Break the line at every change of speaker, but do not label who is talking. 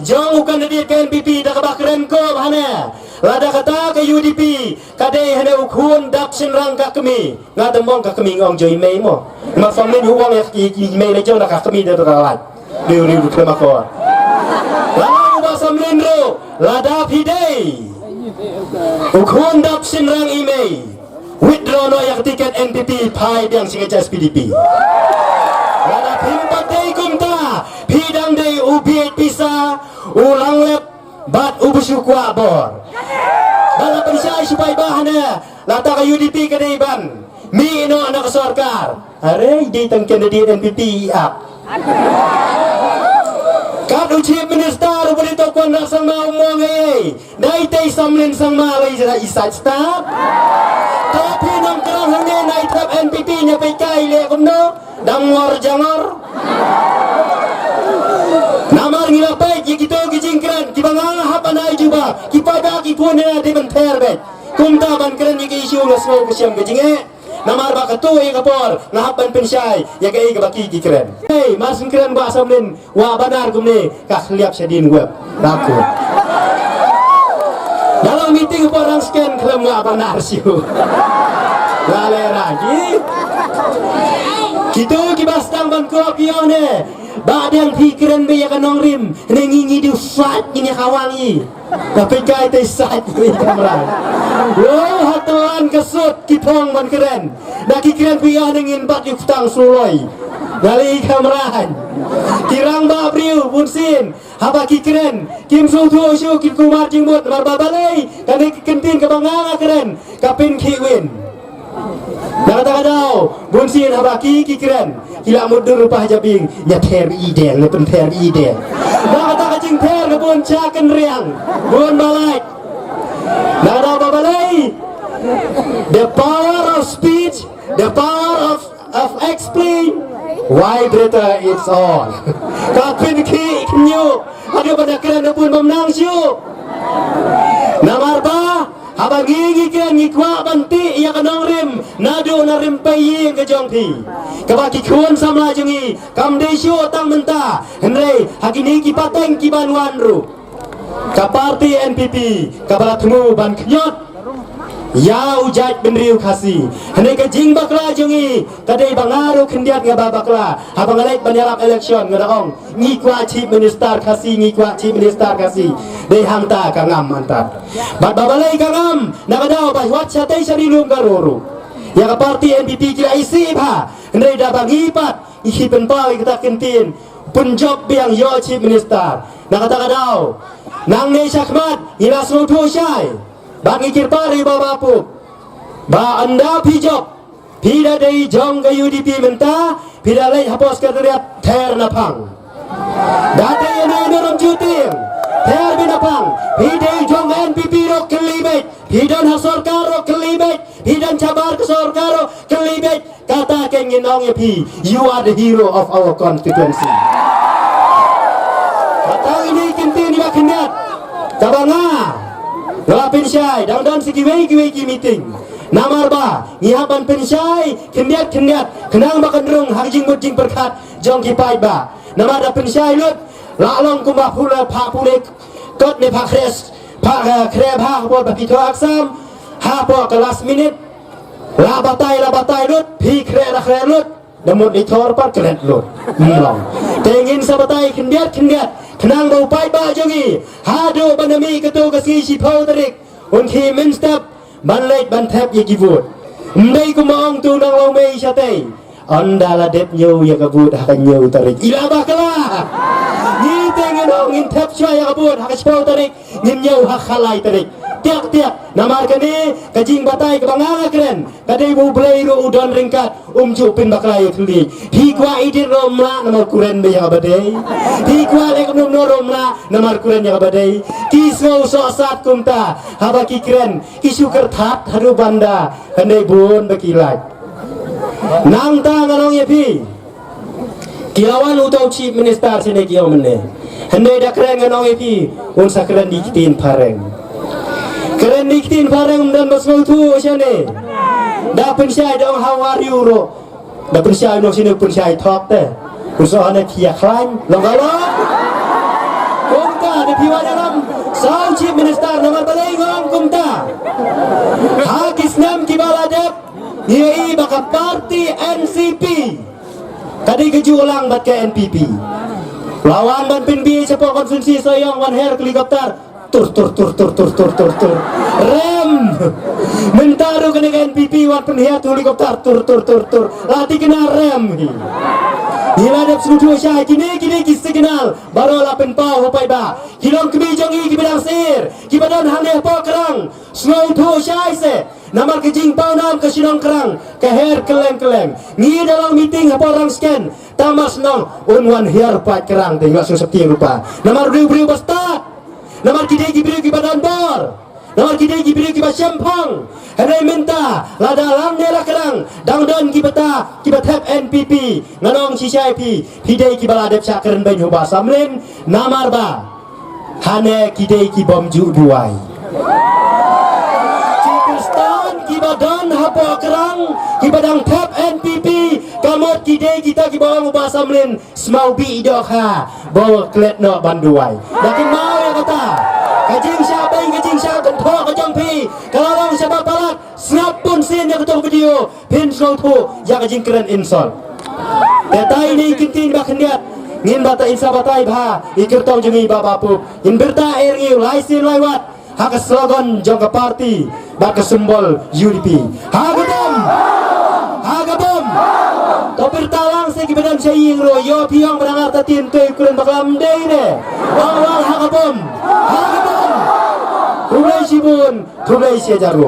jauh kandidat ke NPP dah kebakaran ko hana lada kata ke UDP kadai hana ukun dak sinrang ka kami ngademong ka kami ngong joy mei mo ma family huwang ya ki mei le jong dak ka kami dah terlalat riu terima ko lalu ba samlin ro lada pidai ukun dak sinrang email withdraw no yak tiket NPP pai yang singa SPDP lada pimpat dei kumta pidang dei ubiet pisa ulang lep bat ubusukwa bor bala pensai supaya bahana lata ka UDP ka dei ban mi no anak sarkar are di tang kandidat NPP up Kadu chief minister boleh tokon nak sama umong ay dai tay samlin sang malay sa isat staff tapi nang kerang hangge nai trap NPP nya pe kai le kumno dangor jangor namar ngilapay kito kijingkran kibanga hapanay juba kipada kipuna de benter bet kumta ban kran ni isu ngasmo kusyam kijinge namar ba katu ay kapor nahapan pensay ya kay kabaki kikren hey mas kren ba samlin wa banar kumne kakliap sedin web laku dalam meeting orang scan klaim wa banar siu lale lagi kita kibastang ban ko pione ba yang pikiran be ya kanong rim nengingi di fat ini kawangi tapi kai te sat ni kamera wow hatuan kesut kipong ban keren dah kikren piah nengin bat yuk tang suloi dari kamera kirang ba briu bunsin haba kikren kim su tu syu kim kumar jingmut marba balai kane kentin kabanga keren kapin kiwin Nakata-katao, bunsin habaki kikren Hila mudur rupah jabing nya ter ideng ne pen ter ideng nakata-kacing ter ke bun caken riang bun balai nakata babalai the power of speech the power of explain vibrator it's on kapin ki nyu ada pada keren pun memnang syu namarba habang gigi kan ngikwa banti ya kanong rim nado na rim payi ke jongpi kabaki kun samla jungi kamde syo tang menta henre hakini ki pateng ki banwan ru ka parti NPP kabala temu ban knyot ya ujat benriu khasi hene ke jing bakla jungi kadai bangaru khendiat ngaba bakla habang alek banyarap election ngadaong ngikwa chief minister khasi ngikwa chief minister khasi dei hangta kangam mantap bat babalai kangam nakadaw bai wat satay sarilum garuru ya ka parti NPP kila isi ba hene da bangipat ihipen pa kita kentin punjob biang yo chief minister nakata nang ne sakmat ilas nutu syai bagi kirpari babapu ba anda pijok pida dei jong ke UDP menta pida lei hapos kadriat ter napang date ene norom juting ter binapang pida jong NPP ro kelibet pidan hasorkar ro kelibet pidan cabar ke sorkar ro kelibet kata kengin ong pi you are the hero of our constituency kata ini kintin di bakinat cabanga ngelapin syai dan sikiwei meeting namar ba ngihapan pensyai kendiat kenang bakandrung harjing mudjing perkat jong kipai ba namar da pensyai lut lalong kumah pula pak pulik kot ne pak kreb ha bol bapito aksam ha po ke last minute la batai lut pi kre lut damut ditor par kret lut ngilong tengin sabatai kendiat kenang bau pai ba jongi hado banami ketu kasi sipau tarik unki minstep banlek bantep ye givut ndai kumaong tu nang lo mei syate andala dep nyu ye kabut ha nyu tarik ilabah kala ni tengen ong intep chya ye kabut ha sipau tarik nim nyu ha khalai tarik tiak namar kani kajing batai ke banganga keren kadai bu blai ro udon ringkat umju pin baklai thuli hi kwa idin romla namar kuren be ya badai hi kwa le kum no romla namar kuren ya badai kisau so sat kumta habaki keren kisu kerthat haru banda handai bun bakilat nang ta ngalong ye pi kiawan utau chief minister sine kiau mene handai da keren ngalong ye pi un sakren dikitin pareng keren diktin pareng dan basmau tu syane da pensyai dong how are you ro da pensyai no sini pensyai talk te usaha ne kia klaim longgalo kumta piwadaram sau chief minister namar balai ngom kumta hakisnam kibaladep yai baka parti NCP kadi kejulang bat ke NPP lawan ban pinbi cepo konsumsi soyong wan her helikopter tur rem mentaru kena ke NPP wan penhiat helikopter tur lati kena rem Hila dap seluruh syah kini signal baru lapen pau hopai ba hilong kebijongi kibidang sir kibadan haneh po kerang snow thu syah se namar kejing pau nam ke sinong kerang ke her keleng ni dalam meeting apa orang scan tamas nong unwan her pat kerang tengok seperti rupa namar riu basta namar kidai kibadan bor namar kidai kibat sempong henai minta lada lang nela kerang dangdan kibatap NPP nganong CCIP kidai kibaladep syakren bain huba samlin namar ba hane kidai kibom ju duai Cikistan kibadan hapo kerang kibadang tap NPP kamot kidai kita kibawang huba samlin smau bi idok ha bawa klet no banduai dakin mau ya kata kajing siapa kentok kajang pi kalau siapa balat snap pun sin yang ketok video pin slow tu yang kajing keren insol detai ni kintin ba kendiat ngin bata insa batai bha ikirtong jengi ba bapu in berta air ngiu lai sin lai wat hak slogan jong ke parti ba ke simbol UDP hagabom topir talang se kibedan saying ro yo piong berangar tatin tu kuren baklam dei ne wal hagabom Tulai sibun, tulai sia jaru.